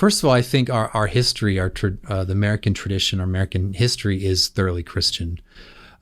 First of all, I think our history, the American tradition, our American history is thoroughly Christian.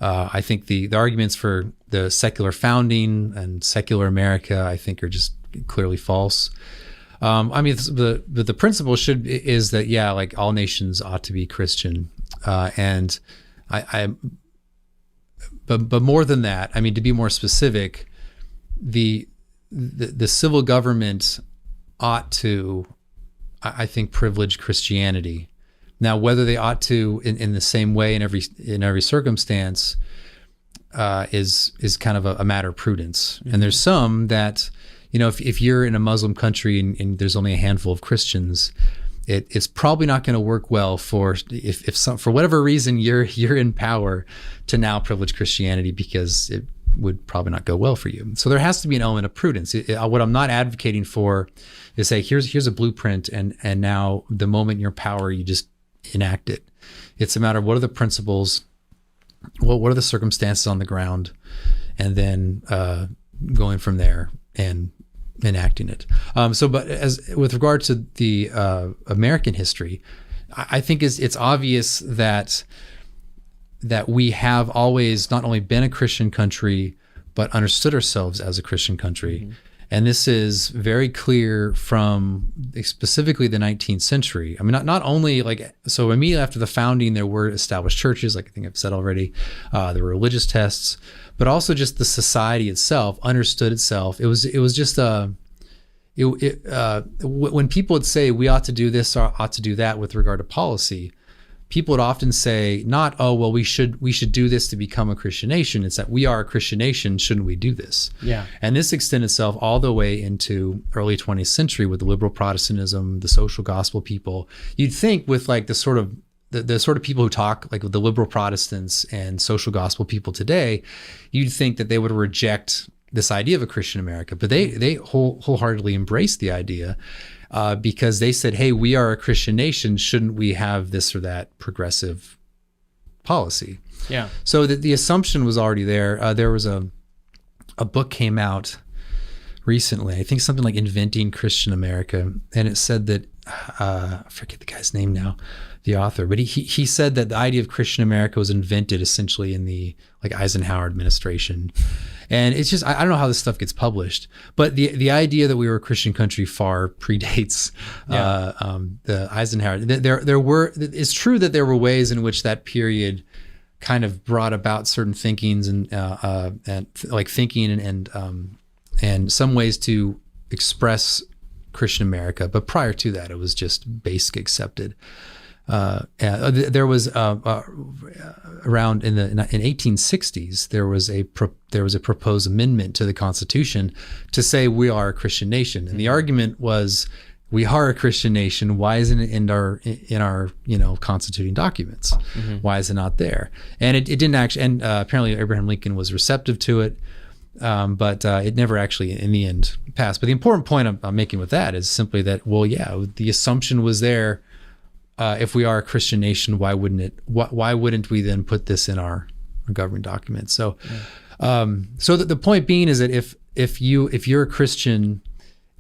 I think the arguments for the secular founding and secular America, I think, are just clearly false. I mean, the principle is that, yeah, like all nations ought to be Christian, and but more than that, I mean, to be more specific, the civil government ought to, I think, privilege Christianity. Now, whether they ought to in the same way in every circumstance is kind of a matter of prudence. Mm-hmm. And there's some that, you know, if you're in a Muslim country and there's only a handful of Christians, it's probably not going to work well for whatever reason you're in power to now privilege Christianity, because it would probably not go well for you. So there has to be an element of prudence. What I'm not advocating for is say here's a blueprint and now the moment you're in power you just enact it. It's a matter of what are the principles, what are the circumstances on the ground, and then going from there and enacting it. But as with regard to the American history, I think it's obvious that we have always not only been a Christian country, but understood ourselves as a Christian country. Mm-hmm. And this is very clear from specifically the 19th century. I mean, not only so immediately after the founding, there were established churches, like I think I've said already, there were religious tests, but also just the society itself understood itself. It was just when people would say we ought to do this or ought to do that with regard to policy, people would often say not, oh, well, we should do this to become a Christian nation. It's that we are a Christian nation. Shouldn't we do this? Yeah. And this extended itself all the way into early 20th century with the liberal Protestantism, the social gospel people. You'd think with like the sort of people who talk like with the liberal Protestants and social gospel people today, you'd think that they would reject this idea of a Christian America, but they wholeheartedly embraced the idea. Because they said, hey, we are a Christian nation. Shouldn't we have this or that progressive policy? Yeah. So the assumption was already there. There was a book came out recently, I think something like Inventing Christian America. And it said that, I forget the guy's name now, the author, but he said that the idea of Christian America was invented essentially in the Eisenhower administration. And it's just, I don't know how this stuff gets published, but the idea that we were a Christian country far predates the Eisenhower. It's true that there were ways in which that period kind of brought about certain thinkings and thinking and some ways to express Christian America. But prior to that, it was just basic accepted. There was around in 1860s there was a proposed amendment to the Constitution to say we are a Christian nation, and the argument was we are a Christian nation. Why isn't it in our constituting documents? Mm-hmm. Why is it not there? And it didn't actually. And apparently Abraham Lincoln was receptive to it, but it never actually in the end passed. But the important point I'm making with that is simply that the assumption was there. If we are a Christian nation, why wouldn't we then put this in our government documents? So, so the point being is that if you're a Christian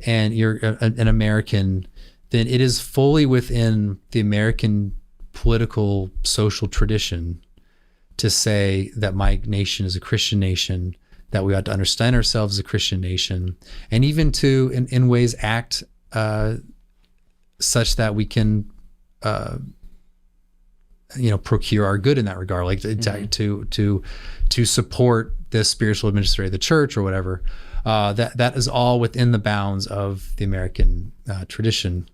and you're an American, then it is fully within the American political social tradition to say that my nation is a Christian nation, that we ought to understand ourselves as a Christian nation, and even to in ways act such that we can procure our good in that regard, like to support the spiritual administrator of the church or whatever. That is all within the bounds of the American tradition.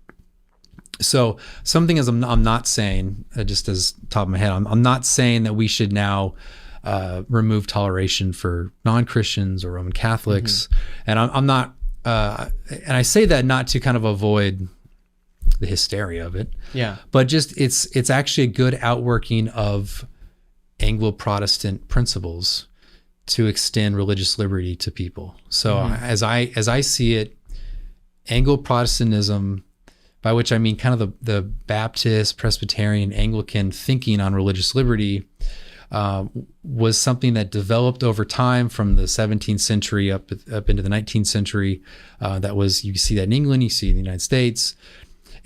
So something as I'm not saying, just as top of my head, I'm not saying that we should now remove toleration for non-Christians or Roman Catholics, and I'm not, and I say that not to kind of avoid the hysteria of it, but just it's actually a good outworking of Anglo-Protestant principles to extend religious liberty to people. So as I see it, Anglo-Protestantism, by which I mean kind of the Baptist, Presbyterian, Anglican thinking on religious liberty, was something that developed over time from the 17th century up into the 19th century. You see that in England, you see it in the United States.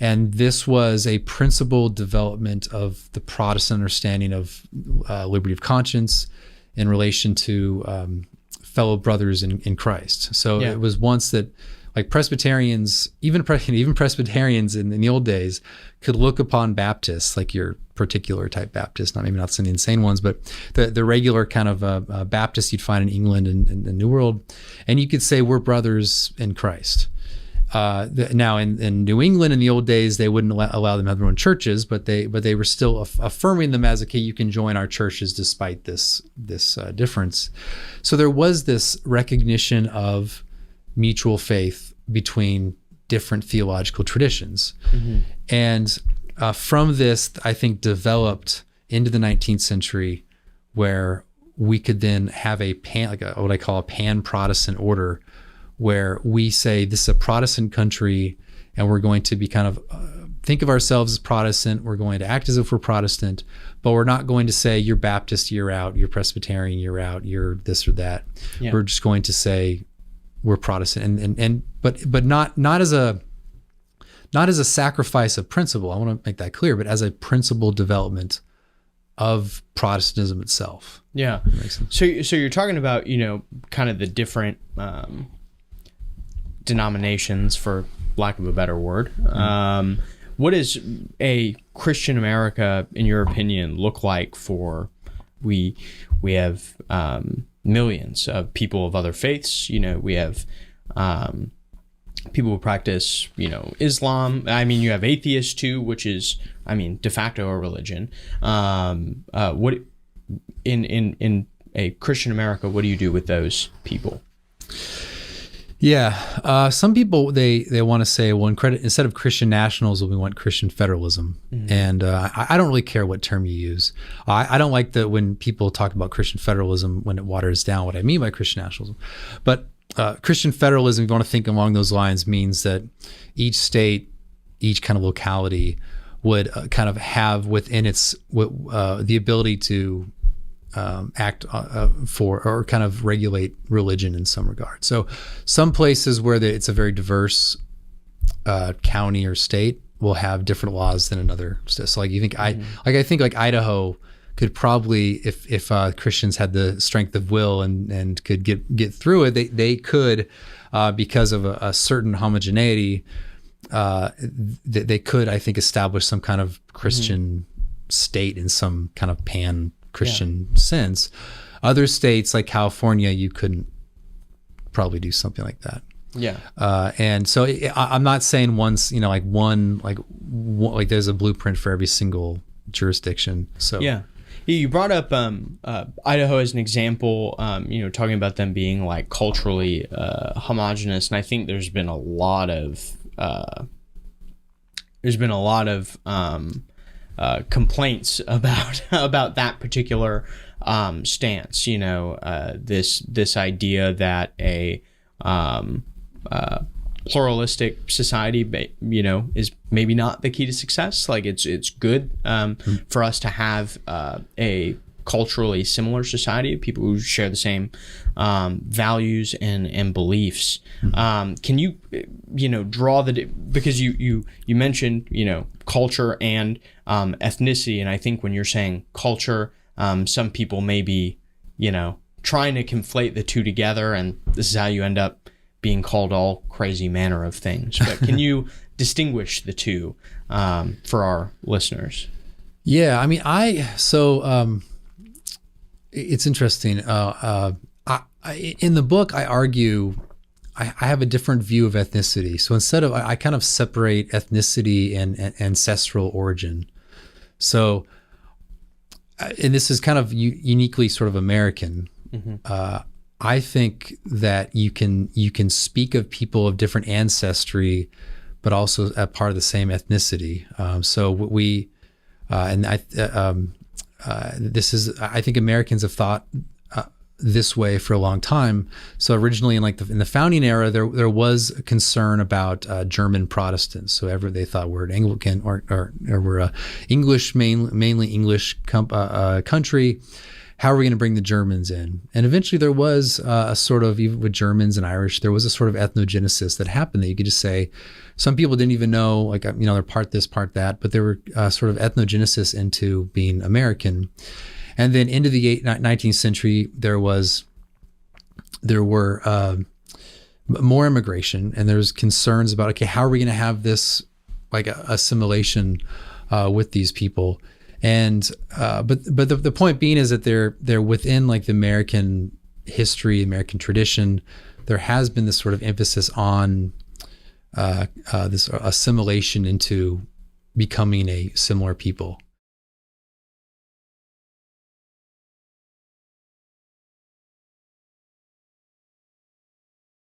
And this was a principled development of the Protestant understanding of liberty of conscience in relation to fellow brothers in Christ. So it was once that, like, Presbyterians, even Presbyterians in the old days, could look upon Baptists, like your particular type Baptist, maybe not some of the insane ones, but the regular kind of Baptist you'd find in England and the New World, and you could say we're brothers in Christ. Now in New England in the old days, they wouldn't allow them to have their own churches, but they were still affirming them as, okay, you can join our churches despite this difference. So there was this recognition of mutual faith between different theological traditions. And from this, I think, developed into the 19th century, where we could then have what I call a pan-Protestant order, where we say this is a Protestant country and we're going to be kind of think of ourselves as Protestant. We're going to act as if we're Protestant, but we're not going to say you're Baptist, you're out, you're Presbyterian, you're out, you're this or that. Yeah. We're just going to say we're Protestant, but not as a sacrifice of principle. I want to make that clear, but as a principle development of Protestantism itself. Yeah. So you're talking about, kind of the different denominations, for lack of a better word. What does a Christian America, in your opinion, look like for we have millions of people of other faiths? We have people who practice, Islam. I mean, you have atheists too, which is, de facto a religion. What in a Christian America, what do you do with those people? Yeah, some people they want to say, well, instead of Christian nationalism, we want Christian federalism, and I don't really care what term you use. I don't like that when people talk about Christian federalism when it waters down what I mean by Christian nationalism. But Christian federalism, if you want to think along those lines, means that each state, each kind of locality would kind of have within its the ability to act for or kind of regulate religion in some regard. So some places where it's a very diverse county or state will have different laws than another. So like you think I think Idaho could probably, if Christians had the strength of will and could get through it, they could because of a certain homogeneity, they could, I think, establish some kind of Christian state in some kind of pan-Christian sense. Other states like California, you couldn't probably do something like that. Yeah. And so I'm not saying once, like there's a blueprint for every single jurisdiction. So yeah. You brought up Idaho as an example, talking about them being like culturally homogenous, and I think there's been a lot of complaints about that particular stance. This idea that a pluralistic society, is maybe not the key to success. Like it's good for us to have a culturally similar society of people who share the same values and beliefs. Can you draw because you mentioned culture and ethnicity, and I think when you're saying culture, some people may be trying to conflate the two together, and this is how you end up being called all crazy manner of things. But can you distinguish the two for our listeners? Yeah, I mean, it's interesting. In the book, I argue I have a different view of ethnicity. So instead of, I kind of separate ethnicity and ancestral origin. So, and this is kind of uniquely sort of American. I think that you can speak of people of different ancestry, but also a part of the same ethnicity. So we, this is, I think Americans have thought this way for a long time. So originally in the founding era, there was a concern about German Protestants. So they thought we're an Anglican or we're a English, mainly English country. how are we going to bring the Germans in? And eventually there was a sort of, even with Germans and Irish, there was a sort of ethnogenesis that happened that you could just say, some people didn't even know, like, they're part this, part that, but there were sort of ethnogenesis into being American. And then into the 19th century, there were more immigration, and there's concerns about, okay, how are we going to have this like assimilation with these people? And but the point being is that they're within like the American history, American tradition. There has been this sort of emphasis on this assimilation into becoming a similar people.